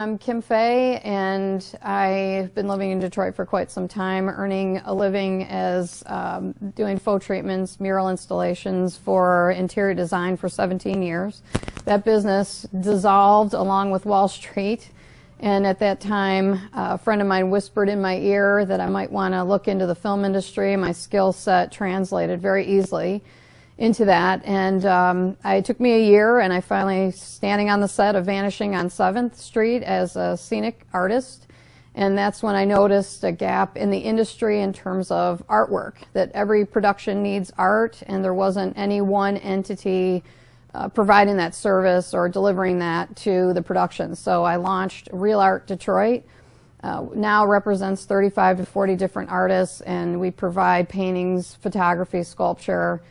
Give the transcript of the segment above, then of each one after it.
I'm Kim Fay, and I've been living in Detroit for quite some time, earning a living as doing faux treatments, mural installations for interior design for 17 years. That business dissolved along with Wall Street, and at that time a friend of mine whispered in my ear that I might want to look into the film industry. My skill set translated very easily into that, and it took me a year, and I finally standing on the set of Vanishing on 7th Street as a scenic artist, and that's when I noticed a gap in the industry in terms of artwork, that every production needs art, and there wasn't any one entity providing that service or delivering that to the production. So I launched Real Art Detroit. Now represents 35 to 40 different artists, and we provide paintings, photography, sculpture,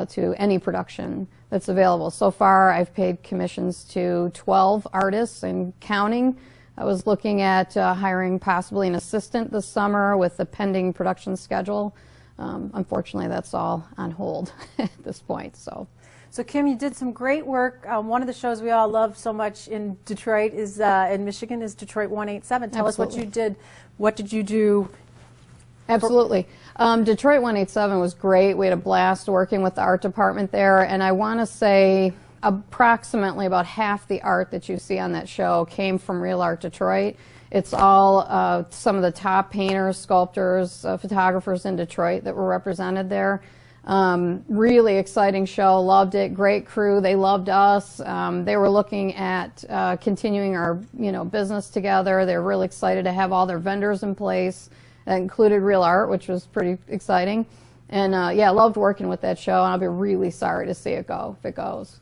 to any production that's available. So far, I've paid commissions to 12 artists and counting. I was looking at hiring possibly an assistant this summer with the pending production schedule. Unfortunately, that's all on hold at this point. So Kim, you did some great work. One of the shows we all love so much in Detroit is in Michigan is Detroit 187. Tell us what you did. What did you do? Absolutely. Detroit 187 was great. We had a blast working with the art department there, and I want to say approximately about half the art that you see on that show came from Real Art Detroit. It's all some of the top painters, sculptors, photographers in Detroit that were represented there. Really exciting show. Loved it. Great crew. They loved us. They were looking at continuing our business together. They were really excited to have all their vendors in place. That included Real Art, which was pretty exciting. And yeah, I loved working with that show, and I'll be really sorry to see it go if it goes.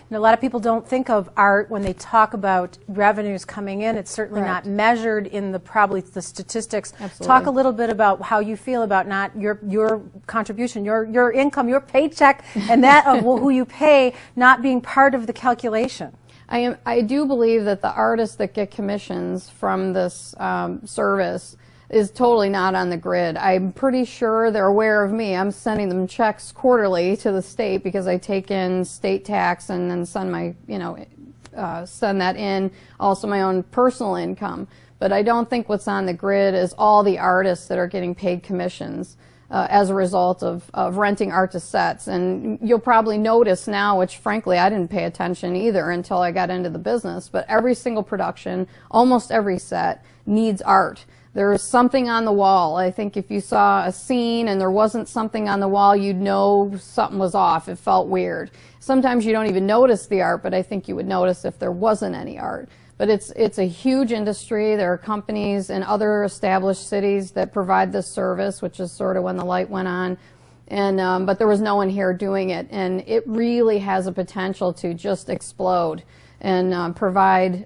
A lot of people don't think of art when they talk about revenues coming in. It's certainly not measured in probably the statistics. Absolutely. Talk a little bit about how you feel about not your contribution, your income, your paycheck, and that of who you pay not being part of the calculation. I do believe that the artists that get commissions from this service is totally not on the grid. I'm pretty sure they're aware of me. I'm sending them checks quarterly to the state because I take in state tax and then send my, send that in, also my own personal income. But I don't think what's on the grid is all the artists that are getting paid commissions as a result of renting art to sets. And you'll probably notice now, which frankly I didn't pay attention either until I got into the business, but every single production, almost every set, needs art. There's something on the wall. I think if you saw a scene and there wasn't something on the wall, you'd know something was off. It felt weird. Sometimes you don't even notice the art, but I think you would notice if there wasn't any art. But it's a huge industry. There are companies in other established cities that provide this service, which is sort of when the light went on. And but there was no one here doing it, and it really has a potential to just explode and provide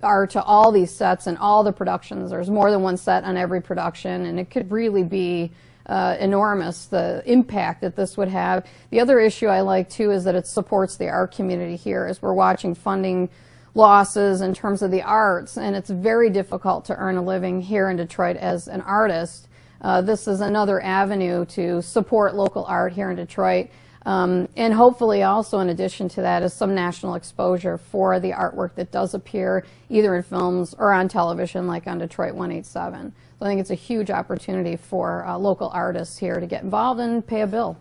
art to all these sets and all the productions. There's more than one set on every production, and it could really be enormous, the impact that this would have. The other issue I like too is that it supports the art community here as we're watching funding losses in terms of the arts, and it's very difficult to earn a living here in Detroit as an artist. This is another avenue to support local art here in Detroit. And hopefully also in addition to that is some national exposure for the artwork that does appear either in films or on television like on Detroit 187. So I think it's a huge opportunity for local artists here to get involved and pay a bill.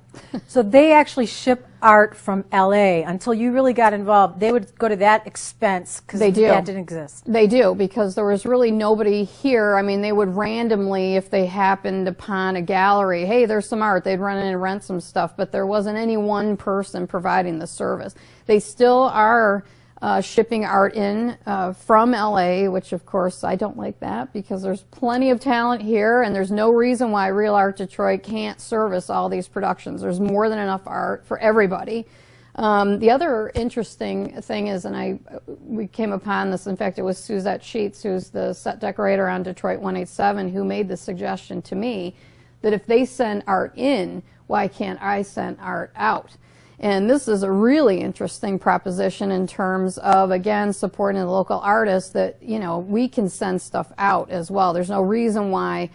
So they actually ship art from LA. Until you really got involved, they would go to that expense because that didn't exist. They do, because there was really nobody here. I mean, they would randomly, if they happened upon a gallery, hey, there's some art, they'd run in and rent some stuff, but there wasn't any one person providing the service. They still are shipping art in from LA, which of course I don't like that because there's plenty of talent here and there's no reason why Real Art Detroit can't service all these productions. There's more than enough art for everybody. The other interesting thing is, and we came upon this, in fact it was Suzette Sheets, who's the set decorator on Detroit 187, who made the suggestion to me that if they send art in, why can't I send art out? And this is a really interesting proposition in terms of, again, supporting the local artists that, we can send stuff out as well. There's no reason why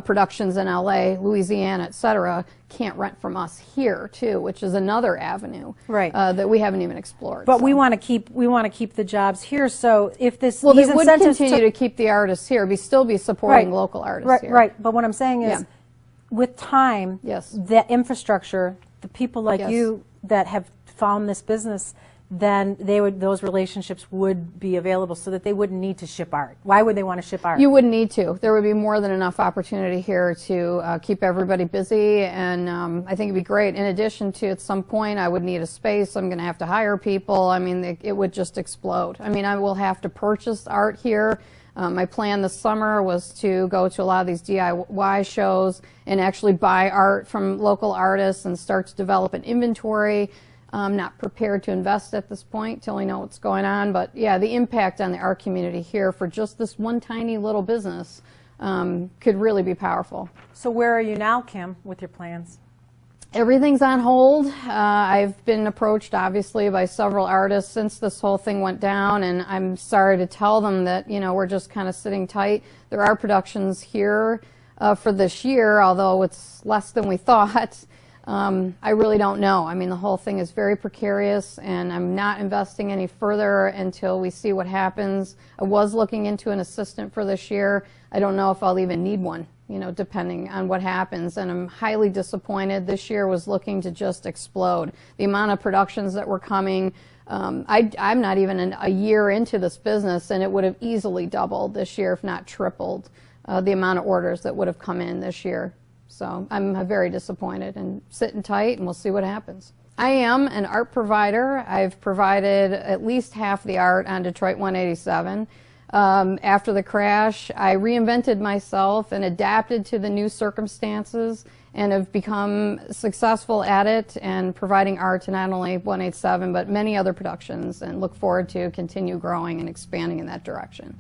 productions in LA, Louisiana, etc., can't rent from us here too, which is another avenue that we haven't even explored. But we want to keep the jobs here. So if this they would continue to keep the artists here, still be supporting local artists here. Right. But what I'm saying is, with time, the infrastructure, the people like you that have found this business, then those relationships would be available so that they wouldn't need to ship art. Why would they want to ship art? You wouldn't need to. There would be more than enough opportunity here to keep everybody busy, and I think it'd be great. In addition to, at some point, I would need a space. I'm going to have to hire people. I mean, it would just explode. I mean, I will have to purchase art here. My plan this summer was to go to a lot of these DIY shows and actually buy art from local artists and start to develop an inventory. I'm not prepared to invest at this point till we know what's going on, but yeah, the impact on the art community here for just this one tiny little business could really be powerful. So where are you now, Kim, with your plans? Everything's on hold. I've been approached, obviously, by several artists since this whole thing went down, and I'm sorry to tell them that, you know, we're just kind of sitting tight. There are productions here for this year, although it's less than we thought. I really don't know. I mean, the whole thing is very precarious, and I'm not investing any further until we see what happens. I was looking into an assistant for this year. I don't know if I'll even need one, you know, depending on what happens, and I'm highly disappointed. This year was looking to just explode. The amount of productions that were coming, I'm not even a year into this business, and it would have easily doubled this year, if not tripled, the amount of orders that would have come in this year. So I'm very disappointed and sitting tight, and we'll see what happens. I am an art provider. I've provided at least half the art on Detroit 187. After the crash, I reinvented myself and adapted to the new circumstances and have become successful at it and providing art to not only 187 but many other productions, and look forward to continue growing and expanding in that direction.